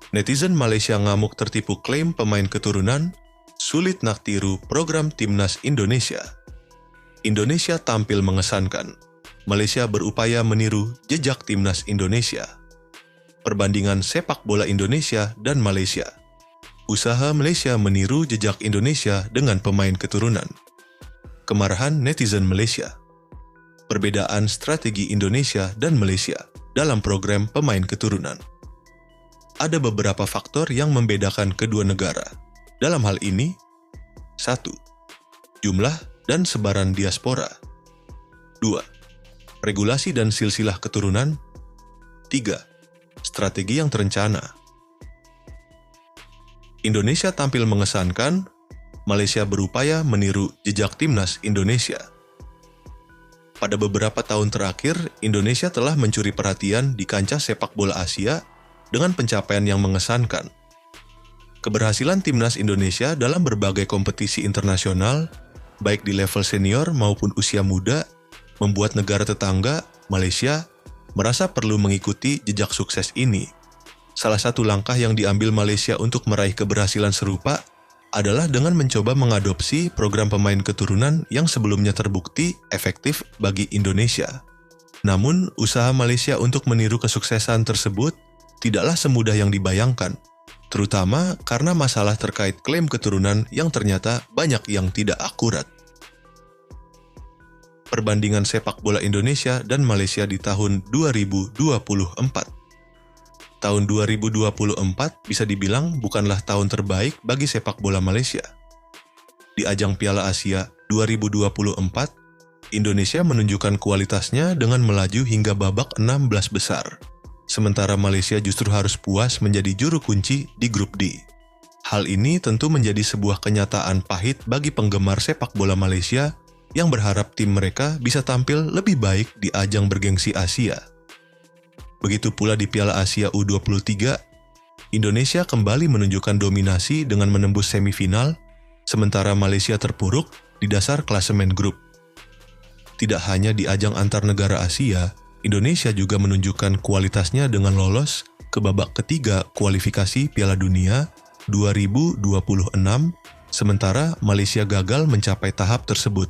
Netizen Malaysia ngamuk tertipu klaim pemain keturunan, sulit nak tiru program Timnas Indonesia. Indonesia tampil mengesankan. Malaysia berupaya meniru jejak Timnas Indonesia. Perbandingan sepak bola Indonesia dan Malaysia. Usaha Malaysia meniru jejak Indonesia dengan pemain keturunan. Kemarahan netizen Malaysia. Perbedaan strategi Indonesia dan Malaysia dalam program pemain keturunan. Ada beberapa faktor yang membedakan kedua negara. Dalam hal ini, 1. Jumlah dan sebaran diaspora. 2. Regulasi dan silsilah keturunan. 3. Strategi yang terencana. Indonesia tampil mengesankan, Malaysia berupaya meniru jejak Timnas Indonesia. Pada beberapa tahun terakhir, Indonesia telah mencuri perhatian di kancah sepak bola Asia dengan pencapaian yang mengesankan. Keberhasilan Timnas Indonesia dalam berbagai kompetisi internasional, baik di level senior maupun usia muda, membuat negara tetangga, Malaysia, merasa perlu mengikuti jejak sukses ini. Salah satu langkah yang diambil Malaysia untuk meraih keberhasilan serupa adalah dengan mencoba mengadopsi program pemain keturunan yang sebelumnya terbukti efektif bagi Indonesia. Namun, usaha Malaysia untuk meniru kesuksesan tersebut tidaklah semudah yang dibayangkan, terutama karena masalah terkait klaim keturunan yang ternyata banyak yang tidak akurat. Perbandingan sepak bola Indonesia dan Malaysia di tahun 2024. Tahun 2024 bisa dibilang bukanlah tahun terbaik bagi sepak bola Malaysia. Di ajang Piala Asia 2024, Indonesia menunjukkan kualitasnya dengan melaju hingga babak 16 besar. Sementara Malaysia justru harus puas menjadi juru kunci di grup D. Hal ini tentu menjadi sebuah kenyataan pahit bagi penggemar sepak bola Malaysia yang berharap tim mereka bisa tampil lebih baik di ajang bergengsi Asia. Begitu pula di Piala Asia U23, Indonesia kembali menunjukkan dominasi dengan menembus semifinal, sementara Malaysia terpuruk di dasar klasemen grup. Tidak hanya di ajang antar negara Asia, Indonesia juga menunjukkan kualitasnya dengan lolos ke babak ketiga kualifikasi Piala Dunia 2026, sementara Malaysia gagal mencapai tahap tersebut.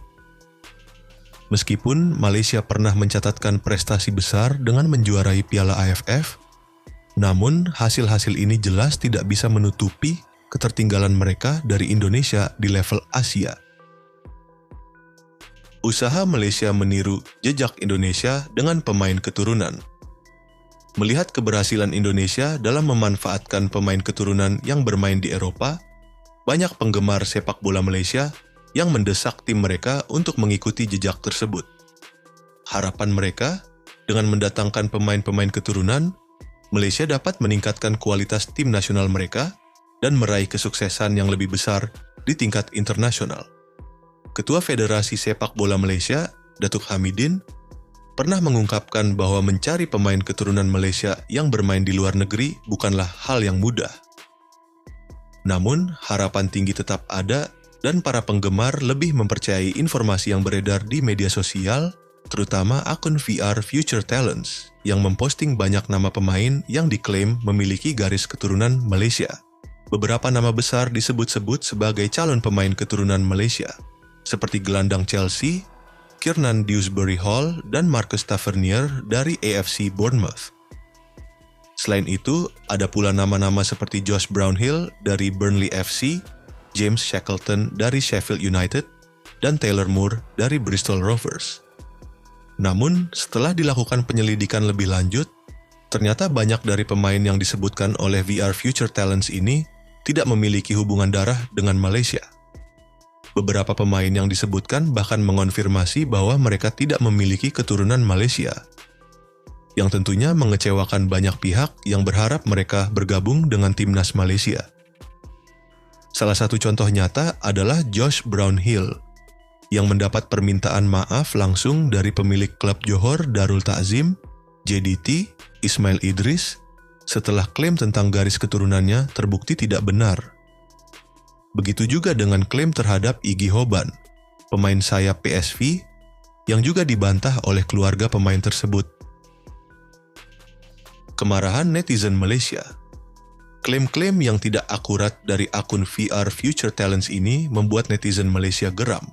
Meskipun Malaysia pernah mencatatkan prestasi besar dengan menjuarai Piala AFF, namun hasil-hasil ini jelas tidak bisa menutupi ketertinggalan mereka dari Indonesia di level Asia. Usaha Malaysia meniru jejak Indonesia dengan pemain keturunan. Melihat keberhasilan Indonesia dalam memanfaatkan pemain keturunan yang bermain di Eropa, banyak penggemar sepak bola Malaysia yang mendesak tim mereka untuk mengikuti jejak tersebut. Harapan mereka, dengan mendatangkan pemain-pemain keturunan, Malaysia dapat meningkatkan kualitas tim nasional mereka dan meraih kesuksesan yang lebih besar di tingkat internasional. Ketua Federasi Sepak Bola Malaysia, Datuk Hamidin, pernah mengungkapkan bahwa mencari pemain keturunan Malaysia yang bermain di luar negeri bukanlah hal yang mudah. Namun, harapan tinggi tetap ada dan para penggemar lebih mempercayai informasi yang beredar di media sosial, terutama akun VR Future Talents yang memposting banyak nama pemain yang diklaim memiliki garis keturunan Malaysia. Beberapa nama besar disebut-sebut sebagai calon pemain keturunan Malaysia, seperti gelandang Chelsea, Kiernan Dewsbury-Hall, dan Marcus Tavernier dari AFC Bournemouth. Selain itu, ada pula nama-nama seperti Josh Brownhill dari Burnley FC, James Shackleton dari Sheffield United, dan Taylor Moore dari Bristol Rovers. Namun, setelah dilakukan penyelidikan lebih lanjut, ternyata banyak dari pemain yang disebutkan oleh VR Future Talents ini tidak memiliki hubungan darah dengan Malaysia. Beberapa pemain yang disebutkan bahkan mengonfirmasi bahwa mereka tidak memiliki keturunan Malaysia, yang tentunya mengecewakan banyak pihak yang berharap mereka bergabung dengan timnas Malaysia. Salah satu contoh nyata adalah Josh Brownhill, yang mendapat permintaan maaf langsung dari pemilik klub Johor Darul Ta'zim, JDT, Ismail Idris, setelah klaim tentang garis keturunannya terbukti tidak benar. Begitu juga dengan klaim terhadap Iggy Hoban, pemain sayap PSV, yang juga dibantah oleh keluarga pemain tersebut. Kemarahan netizen Malaysia. Klaim-klaim yang tidak akurat dari akun VR Future Talents ini membuat netizen Malaysia geram.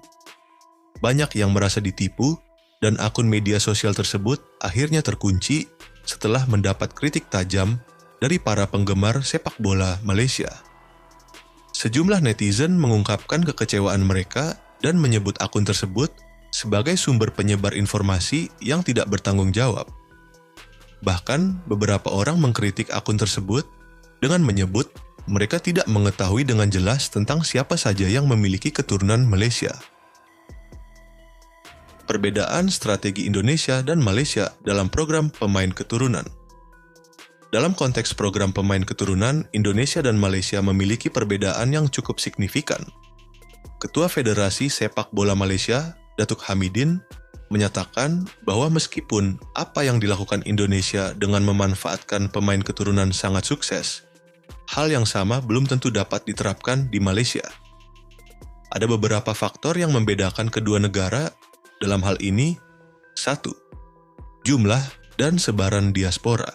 Banyak yang merasa ditipu dan akun media sosial tersebut akhirnya terkunci setelah mendapat kritik tajam dari para penggemar sepak bola Malaysia. Sejumlah netizen mengungkapkan kekecewaan mereka dan menyebut akun tersebut sebagai sumber penyebar informasi yang tidak bertanggung jawab. Bahkan, beberapa orang mengkritik akun tersebut dengan menyebut mereka tidak mengetahui dengan jelas tentang siapa saja yang memiliki keturunan Malaysia. Perbedaan strategi Indonesia dan Malaysia dalam program pemain keturunan. Dalam konteks program pemain keturunan, Indonesia dan Malaysia memiliki perbedaan yang cukup signifikan. Ketua Federasi Sepak Bola Malaysia, Datuk Hamidin, menyatakan bahwa meskipun apa yang dilakukan Indonesia dengan memanfaatkan pemain keturunan sangat sukses, hal yang sama belum tentu dapat diterapkan di Malaysia. Ada beberapa faktor yang membedakan kedua negara dalam hal ini. 1. Jumlah dan sebaran diaspora.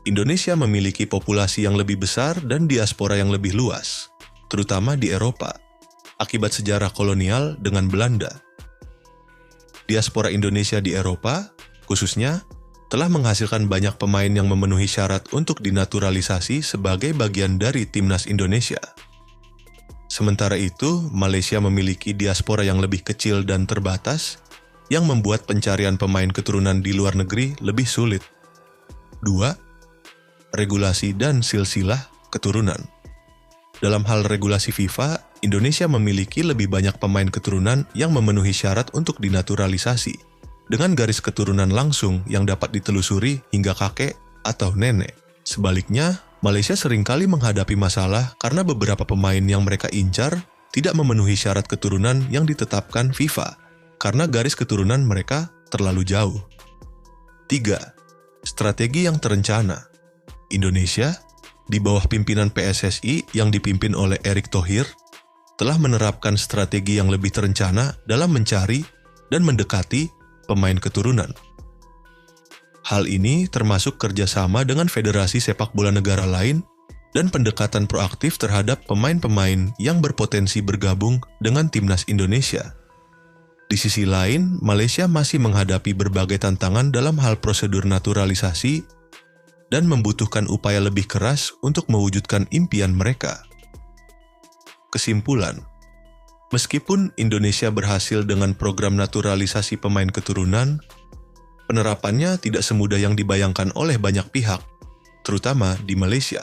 Indonesia memiliki populasi yang lebih besar dan diaspora yang lebih luas, terutama di Eropa, akibat sejarah kolonial dengan Belanda. Diaspora Indonesia di Eropa, khususnya, telah menghasilkan banyak pemain yang memenuhi syarat untuk dinaturalisasi sebagai bagian dari timnas Indonesia. Sementara itu, Malaysia memiliki diaspora yang lebih kecil dan terbatas, yang membuat pencarian pemain keturunan di luar negeri lebih sulit. 2. Regulasi dan silsilah keturunan. Dalam hal regulasi FIFA, Indonesia memiliki lebih banyak pemain keturunan yang memenuhi syarat untuk dinaturalisasi, dengan garis keturunan langsung yang dapat ditelusuri hingga kakek atau nenek. Sebaliknya, Malaysia seringkali menghadapi masalah karena beberapa pemain yang mereka incar tidak memenuhi syarat keturunan yang ditetapkan FIFA, karena garis keturunan mereka terlalu jauh. 3. Strategi yang terencana. Indonesia, di bawah pimpinan PSSI yang dipimpin oleh Erick Thohir, telah menerapkan strategi yang lebih terencana dalam mencari dan mendekati pemain keturunan. Hal ini termasuk kerjasama dengan federasi sepak bola negara lain dan pendekatan proaktif terhadap pemain-pemain yang berpotensi bergabung dengan timnas Indonesia. Di sisi lain, Malaysia masih menghadapi berbagai tantangan dalam hal prosedur naturalisasi dan membutuhkan upaya lebih keras untuk mewujudkan impian mereka. Kesimpulan, meskipun Indonesia berhasil dengan program naturalisasi pemain keturunan, penerapannya tidak semudah yang dibayangkan oleh banyak pihak, terutama di Malaysia.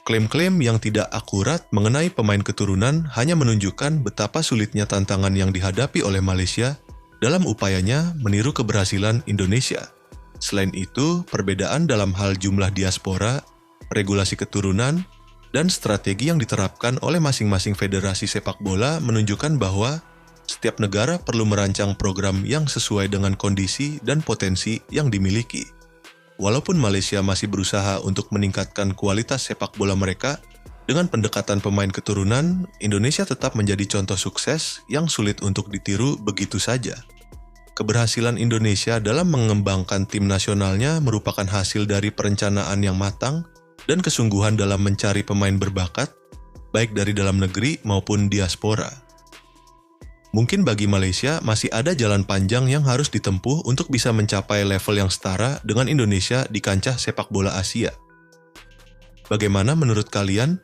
Klaim-klaim yang tidak akurat mengenai pemain keturunan hanya menunjukkan betapa sulitnya tantangan yang dihadapi oleh Malaysia dalam upayanya meniru keberhasilan Indonesia. Selain itu, perbedaan dalam hal jumlah diaspora, regulasi keturunan, dan strategi yang diterapkan oleh masing-masing federasi sepak bola menunjukkan bahwa setiap negara perlu merancang program yang sesuai dengan kondisi dan potensi yang dimiliki. Walaupun Malaysia masih berusaha untuk meningkatkan kualitas sepak bola mereka, dengan pendekatan pemain keturunan, Indonesia tetap menjadi contoh sukses yang sulit untuk ditiru begitu saja. Keberhasilan Indonesia dalam mengembangkan tim nasionalnya merupakan hasil dari perencanaan yang matang dan kesungguhan dalam mencari pemain berbakat, baik dari dalam negeri maupun diaspora. Mungkin bagi Malaysia masih ada jalan panjang yang harus ditempuh untuk bisa mencapai level yang setara dengan Indonesia di kancah sepak bola Asia. Bagaimana menurut kalian?